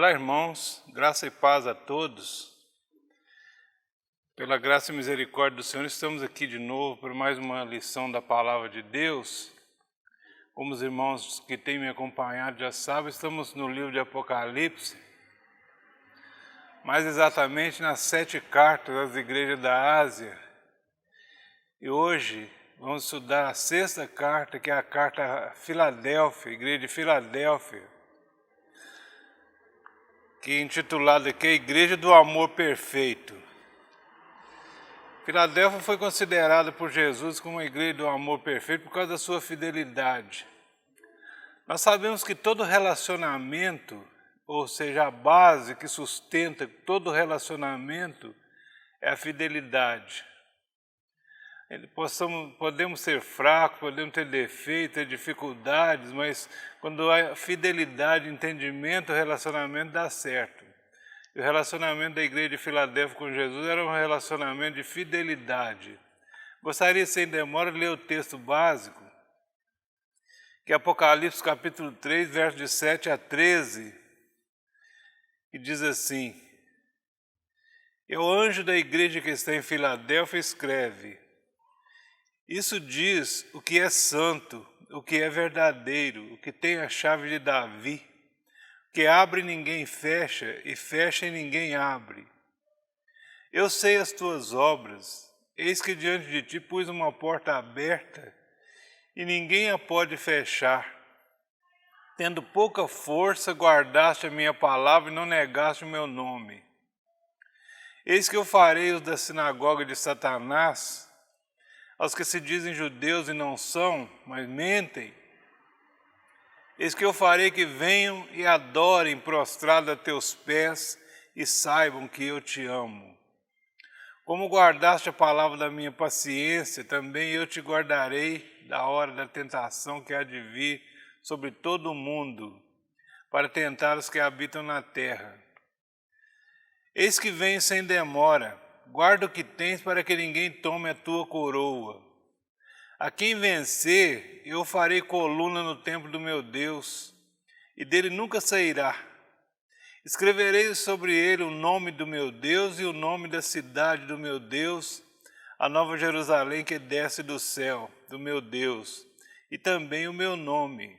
Olá, irmãos, graça e paz a todos. Pela graça e misericórdia do Senhor, estamos aqui de novo para mais uma lição da Palavra de Deus. Como os irmãos que têm me acompanhado já sabem, estamos no livro de Apocalipse, mais exatamente nas 7 cartas às igrejas da Ásia. E hoje vamos estudar a 6ª carta, que é a carta a Filadélfia, igreja de Filadélfia, que é intitulada aqui a Igreja do Amor Perfeito. Filadélfia foi considerada por Jesus como uma igreja do amor perfeito por causa da sua fidelidade. Nós sabemos que todo relacionamento, ou seja, a base que sustenta todo relacionamento é a fidelidade. Podemos ser fracos, podemos ter defeitos, ter dificuldades, mas quando há fidelidade, entendimento, o relacionamento dá certo. E o relacionamento da igreja de Filadélfia com Jesus era um relacionamento de fidelidade. Gostaria, sem demora, de ler o texto básico, que é Apocalipse capítulo 3, versos de 7 a 13, que diz assim: E o anjo da igreja que está em Filadélfia escreve: Isso diz o que é santo, o que é verdadeiro, o que tem a chave de Davi, que abre e ninguém fecha, e fecha e ninguém abre. Eu sei as tuas obras, eis que diante de ti pus uma porta aberta, e ninguém a pode fechar. Tendo pouca força, guardaste a minha palavra e não negaste o meu nome. Eis que eu farei os da sinagoga de Satanás, aos que se dizem judeus e não são, mas mentem. Eis que eu farei que venham e adorem prostrado a teus pés e saibam que eu te amo. Como guardaste a palavra da minha paciência, também eu te guardarei da hora da tentação que há de vir sobre todo o mundo, para tentar os que habitam na terra. Eis que venho sem demora, guarda o que tens para que ninguém tome a tua coroa. A quem vencer, eu farei coluna no templo do meu Deus, e dele nunca sairá. Escreverei sobre ele o nome do meu Deus e o nome da cidade do meu Deus, a nova Jerusalém que desce do céu, do meu Deus, e também o meu nome.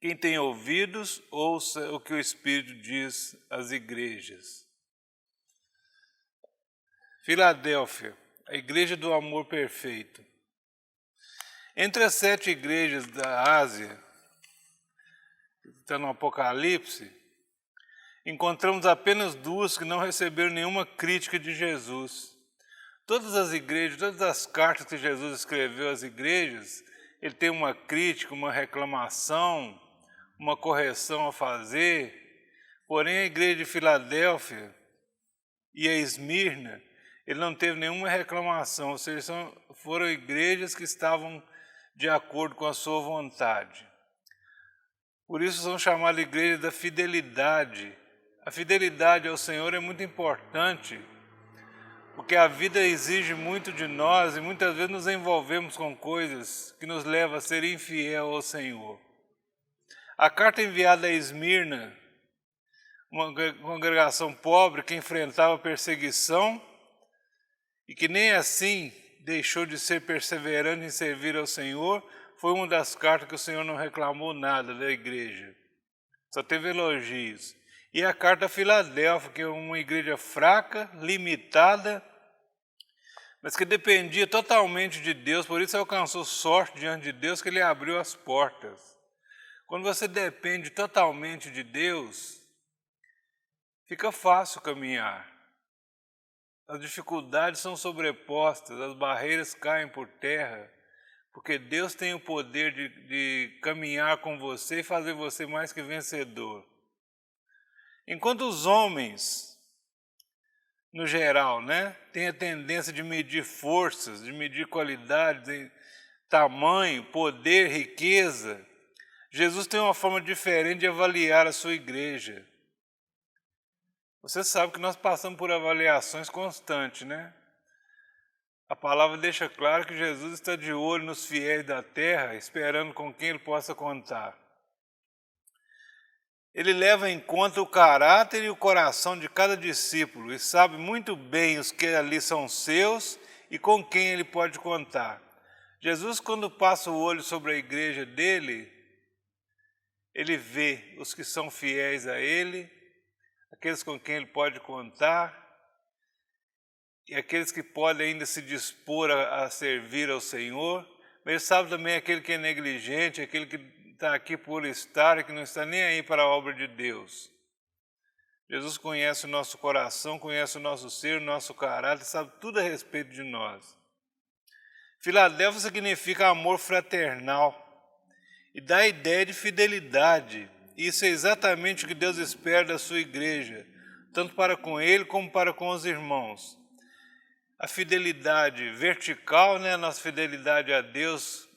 Quem tem ouvidos, ouça o que o Espírito diz às igrejas. Filadélfia, a igreja do amor perfeito. Entre as 7 igrejas da Ásia, que está no Apocalipse, encontramos apenas 2 que não receberam nenhuma crítica de Jesus. Todas as igrejas, todas as cartas que Jesus escreveu às igrejas, ele tem uma crítica, uma reclamação, uma correção a fazer. Porém, a igreja de Filadélfia e a Esmirna, ele não teve nenhuma reclamação, ou seja, foram igrejas que estavam de acordo com a sua vontade. Por isso são chamadas igrejas da fidelidade. A fidelidade ao Senhor é muito importante, porque a vida exige muito de nós e muitas vezes nos envolvemos com coisas que nos levam a ser infiel ao Senhor. A carta enviada a Esmirna, uma congregação pobre que enfrentava perseguição e que nem assim deixou de ser perseverante em servir ao Senhor, foi uma das cartas que o Senhor não reclamou nada da igreja. Só teve elogios. E a carta a Filadélfia, que é uma igreja fraca, limitada, mas que dependia totalmente de Deus, por isso alcançou sorte diante de Deus, que Ele abriu as portas. Quando você depende totalmente de Deus, fica fácil caminhar. As dificuldades são sobrepostas, as barreiras caem por terra, porque Deus tem o poder de caminhar com você e fazer você mais que vencedor. Enquanto os homens, no geral, têm a tendência de medir forças, de medir qualidades, tamanho, poder, riqueza, Jesus tem uma forma diferente de avaliar a sua igreja. Você sabe que nós passamos por avaliações constantes, A palavra deixa claro que Jesus está de olho nos fiéis da terra, esperando com quem Ele possa contar. Ele leva em conta o caráter e o coração de cada discípulo e sabe muito bem os que ali são seus e com quem ele pode contar. Jesus, quando passa o olho sobre a igreja dele, ele vê os que são fiéis a ele, aqueles com quem ele pode contar e aqueles que podem ainda se dispor a servir ao Senhor, mas ele sabe também aquele que é negligente, aquele que está aqui por estar e que não está nem aí para a obra de Deus. Jesus conhece o nosso coração, conhece o nosso ser, o nosso caráter, sabe tudo a respeito de nós. Filadélfia significa amor fraternal e dá a ideia de fidelidade. Isso é exatamente o que Deus espera da sua igreja, tanto para com ele como para com os irmãos. A fidelidade vertical, a nossa fidelidade a Deus,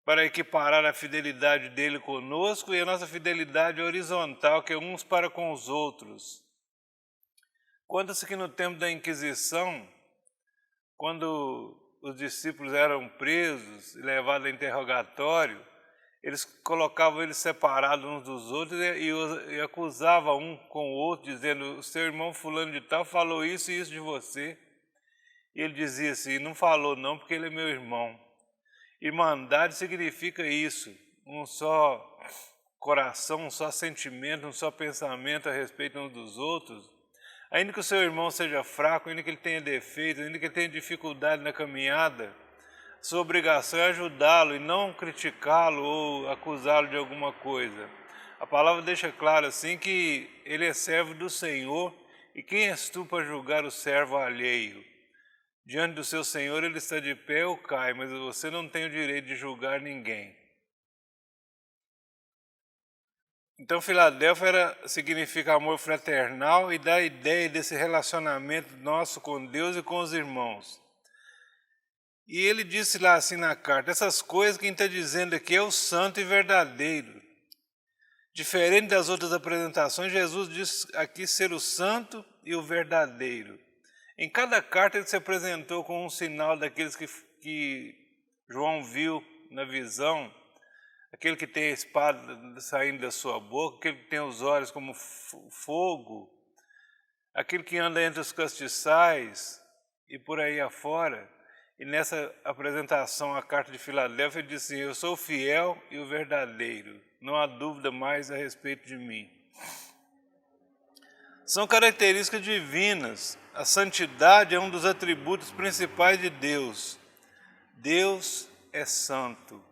para equiparar a fidelidade dele conosco, e a nossa fidelidade horizontal, que é uns para com os outros. Conta-se que no tempo da Inquisição, quando os discípulos eram presos e levados a interrogatório, eles colocavam eles separados uns dos outros e acusavam um com o outro, dizendo: o seu irmão fulano de tal falou isso e isso de você. E ele dizia assim: não falou não, porque ele é meu irmão. Irmandade significa isso, um só coração, um só sentimento, um só pensamento a respeito uns dos outros. Ainda que o seu irmão seja fraco, ainda que ele tenha defeito, ainda que ele tenha dificuldade na caminhada, sua obrigação é ajudá-lo e não criticá-lo ou acusá-lo de alguma coisa. A palavra deixa claro assim que ele é servo do Senhor, e quem és tu para julgar o servo alheio? Diante do seu Senhor ele está de pé ou cai, mas você não tem o direito de julgar ninguém. Então, Filadélfia significa amor fraternal e dá a ideia desse relacionamento nosso com Deus e com os irmãos. E ele disse lá assim na carta: essas coisas quem está dizendo aqui é o santo e verdadeiro. Diferente das outras apresentações, Jesus diz aqui ser o santo e o verdadeiro. Em cada carta ele se apresentou com um sinal daqueles que João viu na visão, aquele que tem a espada saindo da sua boca, aquele que tem os olhos como fogo, aquele que anda entre os castiçais e por aí afora. E nessa apresentação, a carta de Filadélfia, ele disse assim: eu sou o fiel e o verdadeiro, não há dúvida mais a respeito de mim. São características divinas. A santidade é um dos atributos principais de Deus. Deus é santo.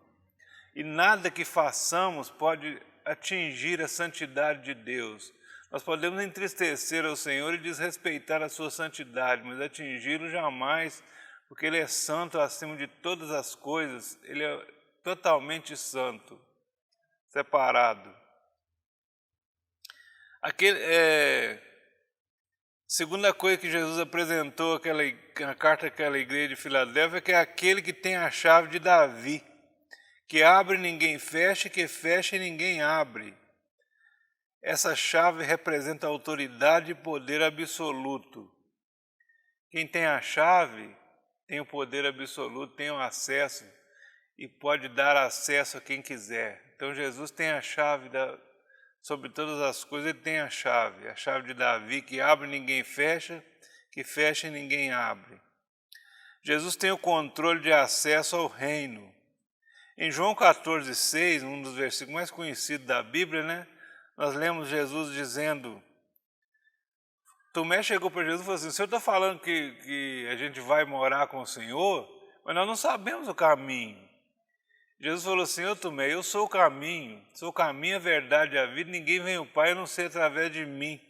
E nada que façamos pode atingir a santidade de Deus. Nós podemos entristecer ao Senhor e desrespeitar a sua santidade, mas atingi-lo jamais, porque Ele é santo acima de todas as coisas. Ele é totalmente santo, separado. Segunda coisa que Jesus apresentou na carta àquela igreja de Filadélfia, que é aquele que tem a chave de Davi, que abre e ninguém fecha, que fecha e ninguém abre. Essa chave representa autoridade e poder absoluto. Quem tem a chave tem o poder absoluto, tem o acesso e pode dar acesso a quem quiser. Então Jesus tem a chave sobre todas as coisas, ele tem a chave de Davi, que abre e ninguém fecha, que fecha e ninguém abre. Jesus tem o controle de acesso ao reino. Em João 14,6, um dos versículos mais conhecidos da Bíblia, nós lemos Jesus dizendo, Tomé chegou para Jesus e falou assim: o Senhor está falando que a gente vai morar com o Senhor, mas nós não sabemos o caminho. Jesus falou assim: Tomé, eu sou o caminho, a verdade e a vida, ninguém vem ao Pai a não ser através de mim.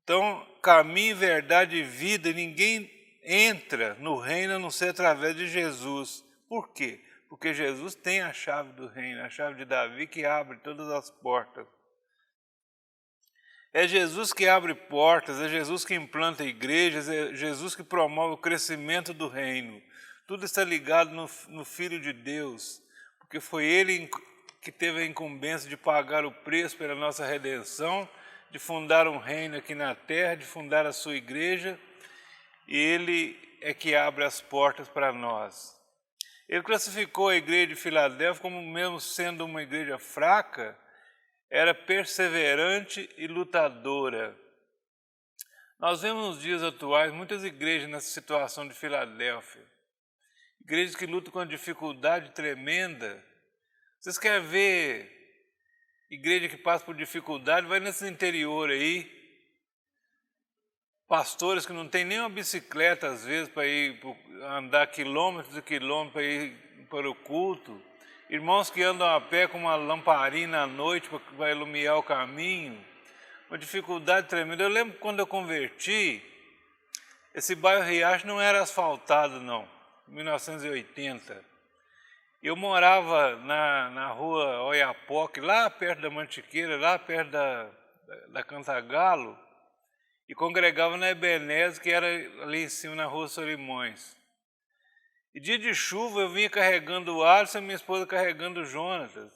Então, caminho, verdade e vida, ninguém entra no reino a não ser através de Jesus. Por quê? Porque Jesus tem a chave do reino, a chave de Davi, que abre todas as portas. É Jesus que abre portas, é Jesus que implanta igrejas, é Jesus que promove o crescimento do reino. Tudo está ligado no Filho de Deus, porque foi Ele que teve a incumbência de pagar o preço pela nossa redenção, de fundar um reino aqui na terra, de fundar a sua igreja, e Ele é que abre as portas para nós. Ele classificou a igreja de Filadélfia como, mesmo sendo uma igreja fraca, era perseverante e lutadora. Nós vemos nos dias atuais muitas igrejas nessa situação de Filadélfia. Igrejas que lutam com uma dificuldade tremenda. Vocês querem ver igreja que passa por dificuldade? Vai nesse interior aí. Pastores que não tem nem uma bicicleta, às vezes, para ir andar quilômetros e quilômetros para ir para o culto. Irmãos que andam a pé com uma lamparina à noite para iluminar o caminho. Uma dificuldade tremenda. Eu lembro quando eu converti, esse bairro Riacho não era asfaltado, não, em 1980. Eu morava na rua Oiapoque, lá perto da Mantiqueira, lá perto da Cantagalo, e congregava na Ebenezer, que era ali em cima na rua Solimões. E dia de chuva eu vinha carregando o Alisson e minha esposa carregando o Jonatas.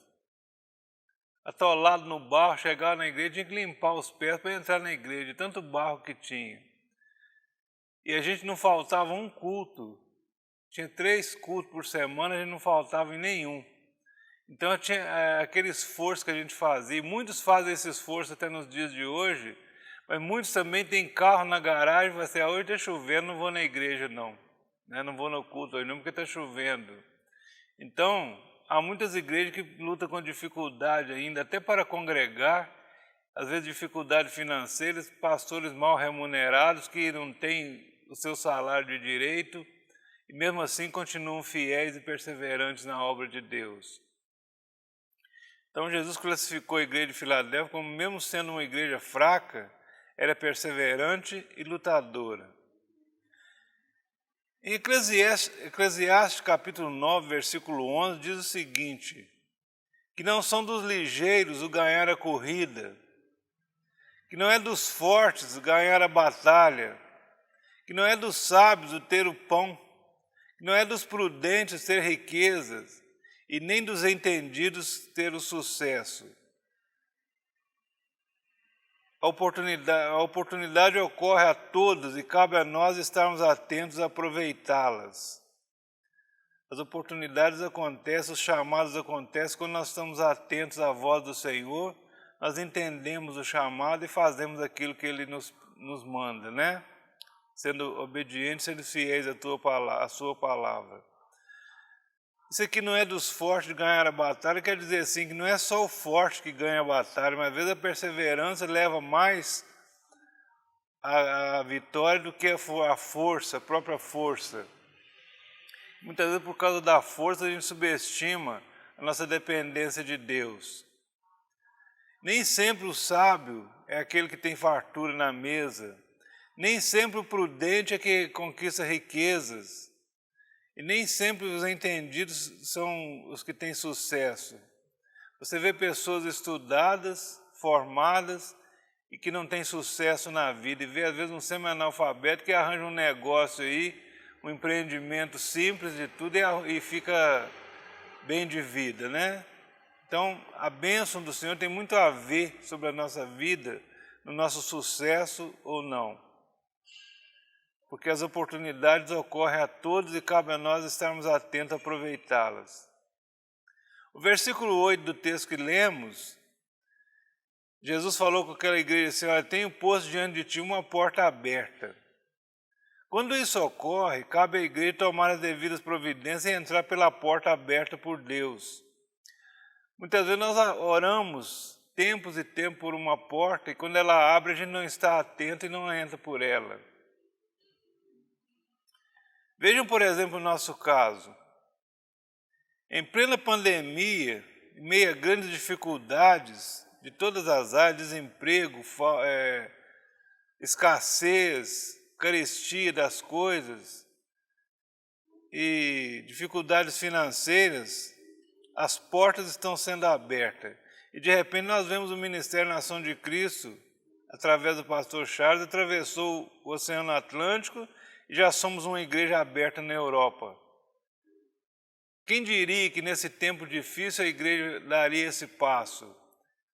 Atolado no barro, chegava na igreja, tinha que limpar os pés para entrar na igreja, de tanto barro que tinha. E a gente não faltava um culto. Tinha 3 cultos por semana, a gente não faltava em nenhum. Então tinha aquele esforço que a gente fazia. E muitos fazem esse esforço até nos dias de hoje, mas muitos também têm carro na garagem e falam assim, hoje está chovendo, não vou na igreja não. Não vou no culto hoje não, porque está chovendo. Então, há muitas igrejas que lutam com dificuldade ainda, até para congregar, às vezes dificuldade financeira, pastores mal remunerados que não têm o seu salário de direito e mesmo assim continuam fiéis e perseverantes na obra de Deus. Então Jesus classificou a igreja de Filadélfia como, mesmo sendo uma igreja fraca, era perseverante e lutadora. Em Eclesiastes capítulo 9, versículo 11, diz o seguinte, que não são dos ligeiros o ganhar a corrida, que não é dos fortes o ganhar a batalha, que não é dos sábios o ter o pão, que não é dos prudentes ter riquezas, e nem dos entendidos ter o sucesso. A oportunidade ocorre a todos e cabe a nós estarmos atentos a aproveitá-las. As oportunidades acontecem, os chamados acontecem quando nós estamos atentos à voz do Senhor, nós entendemos o chamado e fazemos aquilo que Ele nos manda, né? Sendo obedientes, sendo fiéis à sua palavra. Isso aqui não é dos fortes de ganhar a batalha, quer dizer assim, que não é só o forte que ganha a batalha, mas às vezes a perseverança leva mais a vitória do que a força, a própria força. Muitas vezes por causa da força a gente subestima a nossa dependência de Deus. Nem sempre o sábio é aquele que tem fartura na mesa, nem sempre o prudente é que conquista riquezas. E nem sempre os entendidos são os que têm sucesso. Você vê pessoas estudadas, formadas e que não têm sucesso na vida. E vê às vezes um semi-analfabeto que arranja um negócio aí, um empreendimento simples de tudo e fica bem de vida, né? Então a bênção do Senhor tem muito a ver sobre a nossa vida, no nosso sucesso ou não. Porque as oportunidades ocorrem a todos e cabe a nós estarmos atentos a aproveitá-las. O versículo 8 do texto que lemos, Jesus falou com aquela igreja assim, olha, tenho posto diante de ti uma porta aberta. Quando isso ocorre, cabe à igreja tomar as devidas providências e entrar pela porta aberta por Deus. Muitas vezes nós oramos tempos e tempos por uma porta e quando ela abre a gente não está atento e não entra por ela. Vejam, por exemplo, o nosso caso. Em plena pandemia, em meio a grandes dificuldades de todas as áreas, desemprego, escassez, carestia das coisas e dificuldades financeiras, as portas estão sendo abertas. E de repente nós vemos o Ministério Nação de Cristo, através do pastor Charles, atravessou o Oceano Atlântico e já somos uma igreja aberta na Europa. Quem diria que nesse tempo difícil a igreja daria esse passo?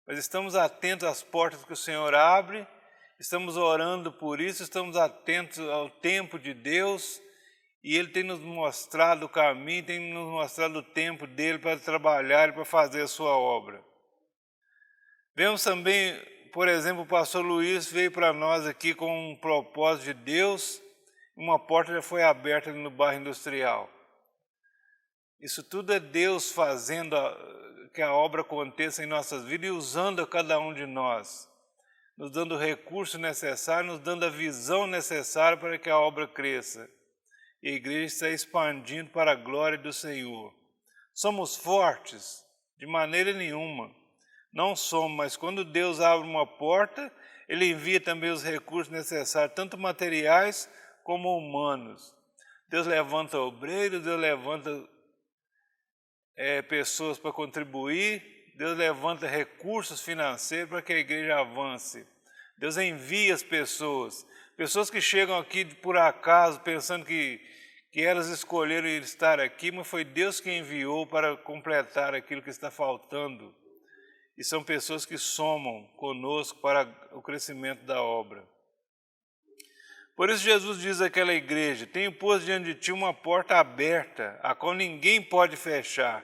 Mas estamos atentos às portas que o Senhor abre, estamos orando por isso, estamos atentos ao tempo de Deus e Ele tem nos mostrado o caminho, tem nos mostrado o tempo dEle para trabalhar e para fazer a sua obra. Vemos também, por exemplo, o pastor Luiz veio para nós aqui com um propósito de Deus, uma porta já foi aberta ali no bairro industrial. Isso tudo é Deus fazendo que a obra aconteça em nossas vidas e usando a cada um de nós, nos dando o recurso necessário, nos dando a visão necessária para que a obra cresça. E a igreja está expandindo para a glória do Senhor. Somos fortes? De maneira nenhuma. Não somos, mas quando Deus abre uma porta, Ele envia também os recursos necessários, tanto materiais como humanos. Deus levanta obreiros, Deus levanta pessoas para contribuir, Deus levanta recursos financeiros para que a igreja avance. Deus envia as pessoas que chegam aqui por acaso, pensando que elas escolheram estar aqui, mas foi Deus que enviou para completar aquilo que está faltando. E são pessoas que somam conosco para o crescimento da obra. Por isso Jesus diz àquela igreja: tenho posto diante de ti uma porta aberta, a qual ninguém pode fechar.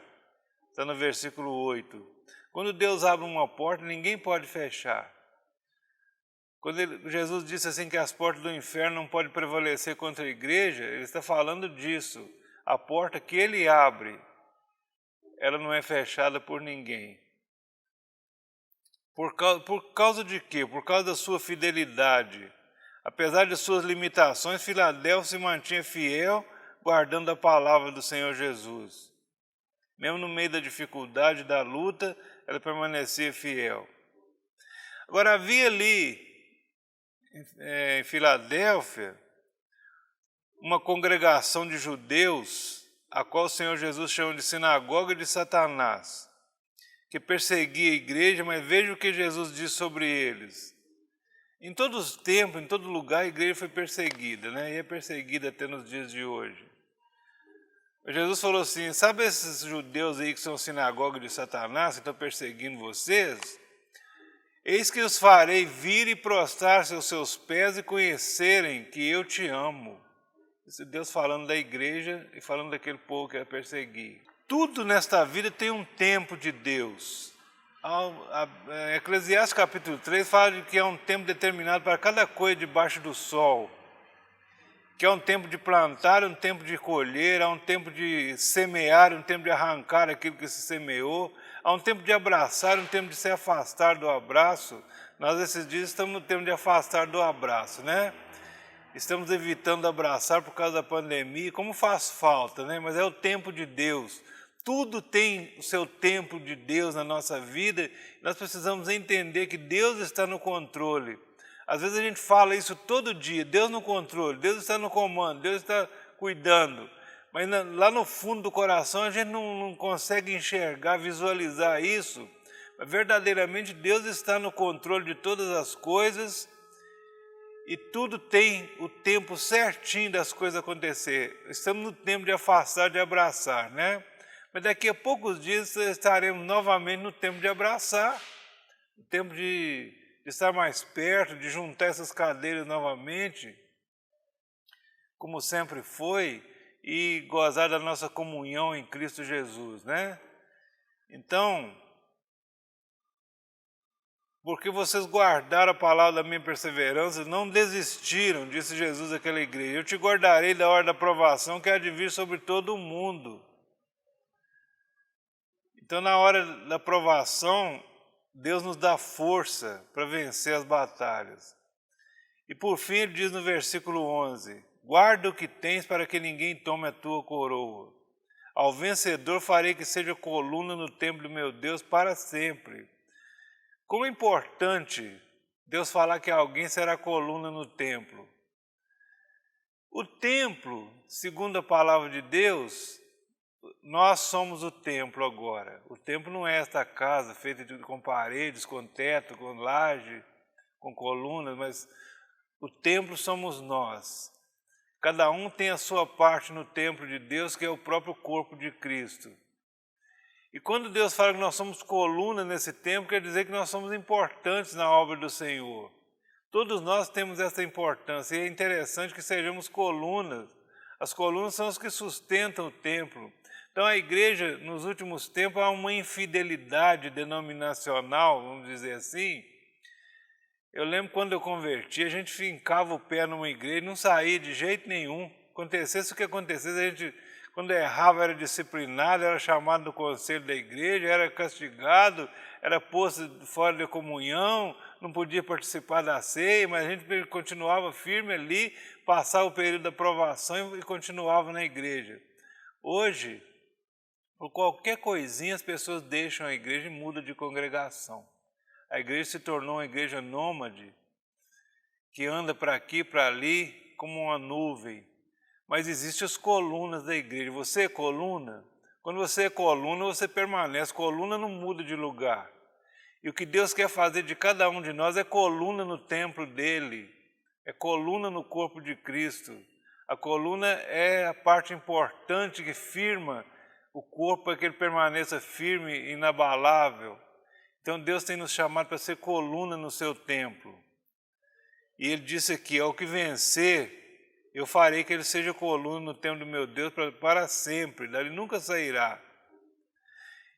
Está no versículo 8. Quando Deus abre uma porta, ninguém pode fechar. Quando Jesus disse assim que as portas do inferno não podem prevalecer contra a igreja, Ele está falando disso. A porta que Ele abre, ela não é fechada por ninguém. Por causa de quê? Por causa da sua fidelidade. Apesar de suas limitações, Filadélfia se mantinha fiel, guardando a palavra do Senhor Jesus. Mesmo no meio da dificuldade, da luta, ela permanecia fiel. Agora, havia ali, em Filadélfia, uma congregação de judeus, a qual o Senhor Jesus chama de sinagoga de Satanás, que perseguia a igreja, mas veja o que Jesus diz sobre eles. Em todos os tempos, em todo lugar, a igreja foi perseguida, né? E é perseguida até nos dias de hoje. Jesus falou assim: sabe esses judeus aí que são sinagoga de Satanás, que estão perseguindo vocês? Eis que os farei vir e prostrar-se aos seus pés e conhecerem que eu te amo. Esse Deus falando da igreja e falando daquele povo que ia perseguir. Tudo nesta vida tem um tempo de Deus. Eclesiastes capítulo 3 fala de que é um tempo determinado para cada coisa debaixo do sol. Que é um tempo de plantar, um tempo de colher, há um tempo de semear, um tempo de arrancar aquilo que se semeou, há um tempo de abraçar, um tempo de se afastar do abraço. Nós esses dias estamos no tempo de afastar do abraço, né? Estamos evitando abraçar por causa da pandemia, como faz falta, né? Mas é o tempo de Deus. Tudo tem o seu tempo de Deus na nossa vida. Nós precisamos entender que Deus está no controle. Às vezes a gente fala isso todo dia: Deus no controle, Deus está no comando, Deus está cuidando. Mas lá no fundo do coração a gente não consegue enxergar, visualizar isso. Mas verdadeiramente Deus está no controle de todas as coisas e tudo tem o tempo certinho das coisas acontecer. Estamos no tempo de afastar, de abraçar, né? Mas daqui a poucos dias estaremos novamente no tempo de abraçar, no tempo de estar mais perto, de juntar essas cadeiras novamente, como sempre foi, e gozar da nossa comunhão em Cristo Jesus, né? Então, porque vocês guardaram a palavra da minha perseverança, não desistiram, disse Jesus àquela igreja: eu te guardarei da hora da provação que há de vir sobre todo o mundo. Então, na hora da provação, Deus nos dá força para vencer as batalhas. E por fim ele diz no versículo 11: guarda o que tens para que ninguém tome a tua coroa. Ao vencedor farei que seja coluna no templo do meu Deus para sempre. Como é importante Deus falar que alguém será coluna no templo. O templo, segundo a palavra de Deus, nós somos o templo agora. O templo não é esta casa feita com paredes, com teto, com laje, com colunas, mas o templo somos nós. Cada um tem a sua parte no templo de Deus, que é o próprio corpo de Cristo. E quando Deus fala que nós somos coluna nesse templo, quer dizer que nós somos importantes na obra do Senhor. Todos nós temos essa importância e é interessante que sejamos colunas As colunas são os que sustentam o templo. Então a igreja, nos últimos tempos, há uma infidelidade denominacional, vamos dizer assim. Eu lembro quando eu converti, a gente fincava o pé numa igreja e não saía de jeito nenhum. Acontecesse o que acontecesse, a gente, quando errava, era disciplinado, era chamado do conselho da igreja, era castigado, era posto fora da comunhão, não podia participar da ceia, mas a gente continuava firme ali, passava o período da provação e continuava na igreja. Hoje, por qualquer coisinha, as pessoas deixam a igreja e mudam de congregação. A igreja se tornou uma igreja nômade, que anda para aqui e para ali como uma nuvem. Mas existem as colunas da igreja. Você é coluna? Quando você é coluna, você permanece. Coluna não muda de lugar. E o que Deus quer fazer de cada um de nós é coluna no templo dele. É coluna no corpo de Cristo. A coluna é a parte importante que firma o corpo para que ele permaneça firme e inabalável. Então Deus tem nos chamado para ser coluna no seu templo. E ele disse aqui, ao que vencer, eu farei que ele seja coluna no templo do meu Deus para sempre, dali nunca sairá.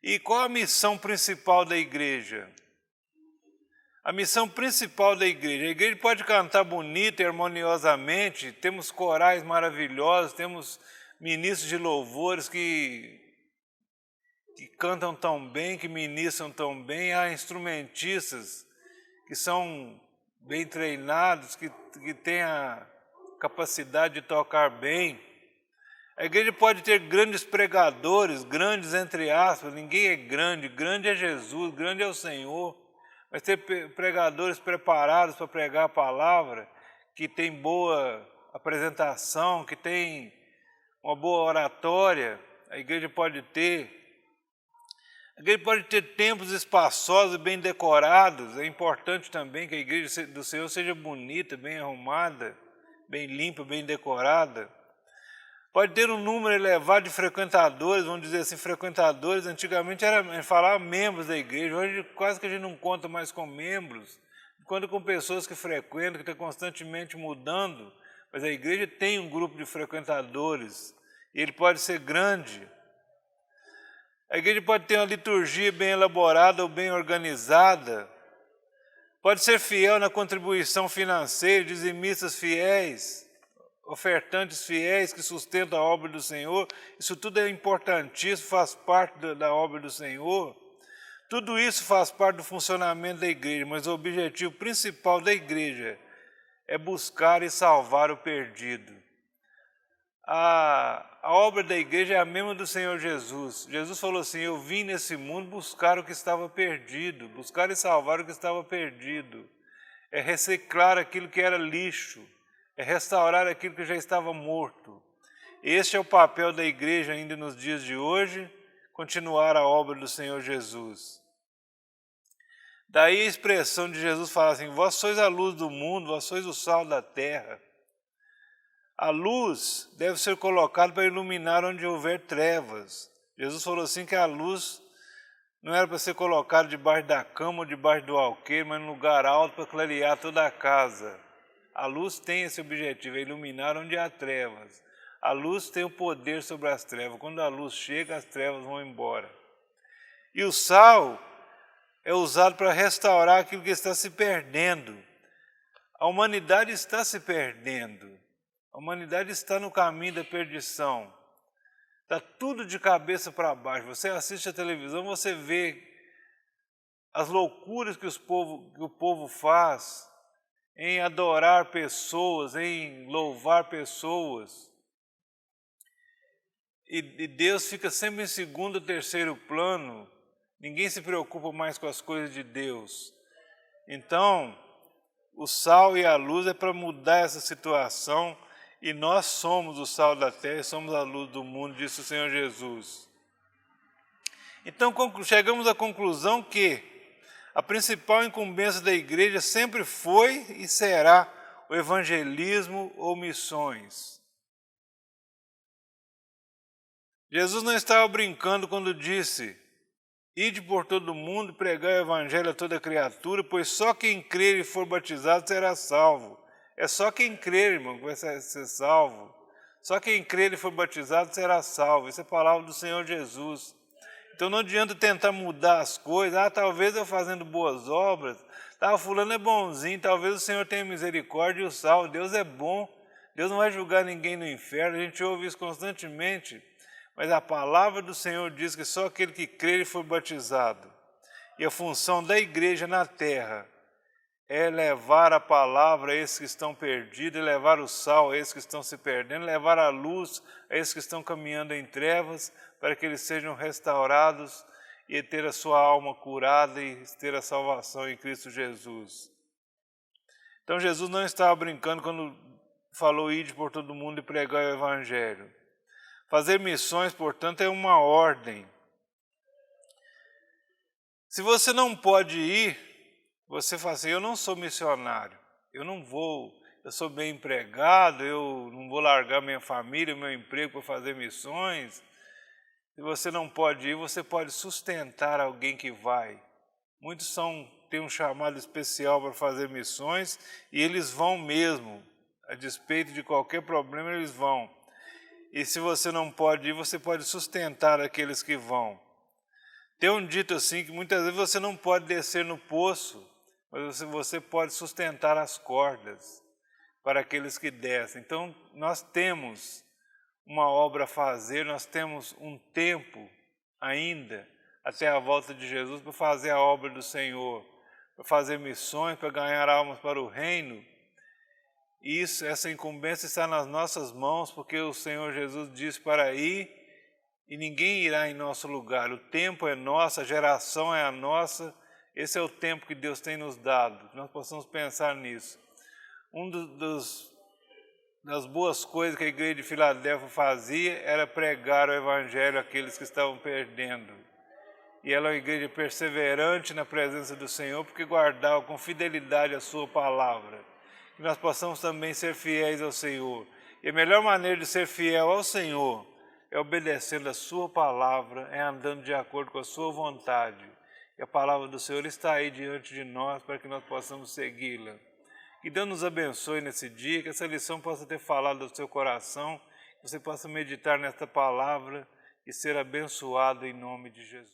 E qual a missão principal da igreja? A missão principal da igreja. A igreja pode cantar bonito e harmoniosamente, temos corais maravilhosos, temos ministros de louvores que cantam tão bem, que ministram tão bem, há instrumentistas que são bem treinados, que têm a capacidade de tocar bem. A igreja pode ter grandes pregadores, grandes entre aspas, ninguém é grande, grande é Jesus, grande é o Senhor, mas ter pregadores preparados para pregar a palavra, que tem boa apresentação, que tem uma boa oratória, a igreja pode ter. A igreja pode ter templos espaçosos e bem decorados. É importante também que a igreja do Senhor seja bonita, bem arrumada, bem limpa, bem decorada. Pode ter um número elevado de frequentadores, vamos dizer assim, frequentadores. Antigamente era falar membros da igreja, hoje quase que a gente não conta mais com membros, conta com pessoas que frequentam, que estão constantemente mudando, mas a igreja tem um grupo de frequentadores, e ele pode ser grande. A igreja pode ter uma liturgia bem elaborada ou bem organizada, pode ser fiel na contribuição financeira, dizimistas fiéis, ofertantes fiéis que sustentam a obra do Senhor. Isso tudo é importantíssimo, faz parte da obra do Senhor. Tudo isso faz parte do funcionamento da igreja, mas o objetivo principal da igreja é buscar e salvar o perdido. A obra da igreja é a mesma do Senhor Jesus. Jesus falou assim, eu vim nesse mundo buscar o que estava perdido, buscar e salvar o que estava perdido. É reciclar aquilo que era lixo, é restaurar aquilo que já estava morto. Este é o papel da igreja ainda nos dias de hoje, continuar a obra do Senhor Jesus. Daí a expressão de Jesus fala assim, vós sois a luz do mundo, vós sois o sal da terra. A luz deve ser colocada para iluminar onde houver trevas. Jesus falou assim que a luz não era para ser colocada debaixo da cama ou debaixo do alqueire, mas num lugar alto para clarear toda a casa. A luz tem esse objetivo, é iluminar onde há trevas. A luz tem o poder sobre as trevas. Quando a luz chega, as trevas vão embora. E o sal é usado para restaurar aquilo que está se perdendo. A humanidade está se perdendo. A humanidade está no caminho da perdição. Está tudo de cabeça para baixo. Você assiste a televisão, você vê as loucuras que o povo faz em adorar pessoas, em louvar pessoas. E Deus fica sempre em segundo ou terceiro plano. Ninguém se preocupa mais com as coisas de Deus. Então, o sal e a luz é para mudar essa situação. E nós somos o sal da terra, somos a luz do mundo, disse o Senhor Jesus. Então chegamos à conclusão que a principal incumbência da igreja sempre foi e será o evangelismo ou missões. Jesus não estava brincando quando disse, ide por todo mundo e pregai o evangelho a toda criatura, pois só quem crer e for batizado será salvo. É só quem crer, irmão, que vai ser salvo. Só quem crer e for batizado será salvo. Isso é a palavra do Senhor Jesus. Então não adianta tentar mudar as coisas. Talvez eu fazendo boas obras, fulano é bonzinho, talvez o Senhor tenha misericórdia e o salve. Deus é bom, Deus não vai julgar ninguém no inferno, a gente ouve isso constantemente. Mas a palavra do Senhor diz que só aquele que crer e for batizado. E a função da igreja na terra é levar a palavra a esses que estão perdidos, levar o sal a esses que estão se perdendo, levar a luz a esses que estão caminhando em trevas, para que eles sejam restaurados e ter a sua alma curada e ter a salvação em Cristo Jesus. Então Jesus não estava brincando quando falou ide por todo mundo e pregar o evangelho. Fazer missões, portanto, é uma ordem. Se você não pode ir, você fala assim, eu não sou missionário, eu não vou, eu sou bem empregado, eu não vou largar minha família, meu emprego para fazer missões. Se você não pode ir, você pode sustentar alguém que vai. Muitos têm um chamado especial para fazer missões e eles vão mesmo, a despeito de qualquer problema eles vão. E se você não pode ir, você pode sustentar aqueles que vão. Tem um dito assim que muitas vezes você não pode descer no poço, mas você pode sustentar as cordas para aqueles que descem. Então, nós temos uma obra a fazer, nós temos um tempo ainda, até a volta de Jesus, para fazer a obra do Senhor, para fazer missões, para ganhar almas para o reino. Essa incumbência está nas nossas mãos, porque o Senhor Jesus disse para ir, e ninguém irá em nosso lugar. O tempo é nosso, a geração é a nossa. Esse é o tempo que Deus tem nos dado, que nós possamos pensar nisso. Das boas coisas que a igreja de Filadélfia fazia era pregar o evangelho àqueles que estavam perdendo. E ela é uma igreja perseverante na presença do Senhor, porque guardava com fidelidade a sua palavra. Que nós possamos também ser fiéis ao Senhor. E a melhor maneira de ser fiel ao Senhor é obedecendo a sua palavra, é andando de acordo com a sua vontade. E a palavra do Senhor está aí diante de nós para que nós possamos segui-la. Que Deus nos abençoe nesse dia, que essa lição possa ter falado do seu coração, que você possa meditar nesta palavra e ser abençoado em nome de Jesus.